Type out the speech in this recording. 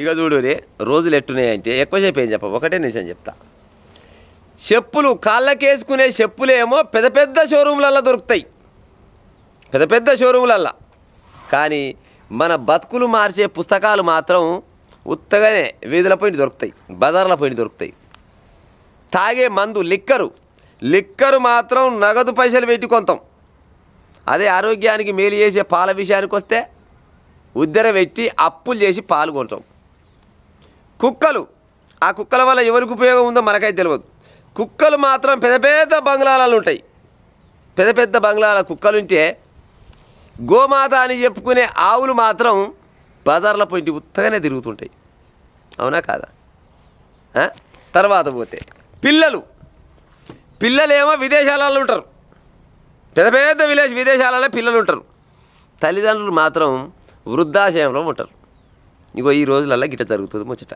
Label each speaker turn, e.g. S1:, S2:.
S1: ఇక చూడు రే రోజులు ఎట్టున్నాయంటే ఎక్కువసేపు ఏం చెప్ప ఒకటే నిమిషం చెప్తా. చెప్పులు కాళ్ళకేసుకునే చెప్పులేమో పెద్ద పెద్ద షోరూమ్లల్లో దొరుకుతాయి, పెద్ద పెద్ద షోరూమ్లల్లో. కానీ మన బతుకులు మార్చే పుస్తకాలు మాత్రం ఉత్తగానే వీధుల పోయి దొరుకుతాయి, బజార్ల పోయి దొరుకుతాయి. తాగే మందు లిక్కరు మాత్రం నగదు పైసలు పెట్టి కొంటాం. అదే ఆరోగ్యానికి మేలు చేసే పాల విషయానికి వస్తే ఉద్దర పెట్టి అప్పులు చేసి పాలు కొంటాం. కుక్కలు, ఆ కుక్కల వల్ల ఎవరికి ఉపయోగం ఉందో మనకైతే తెలియదు. కుక్కలు మాత్రం పెద్ద పెద్ద బంగ్లాలలో ఉంటాయి. పెద్ద పెద్ద బంగ్లాల కుక్కలుంటే గోమాత అని చెప్పుకునే ఆవులు మాత్రం బజార్ల పోయి ఉత్తగానే తిరుగుతుంటాయి. అవునా కాదా? తర్వాత పోతే పిల్లలేమో విదేశాలలో ఉంటారు, పెద్ద పెద్ద విదేశాలలో పిల్లలు ఉంటారు. తల్లిదండ్రులు మాత్రం వృద్ధాశ్రమంలో ఉంటారు. ఇగో ఈ రోజులల్లో గిట్ట జరుగుతుంది ముచ్చట.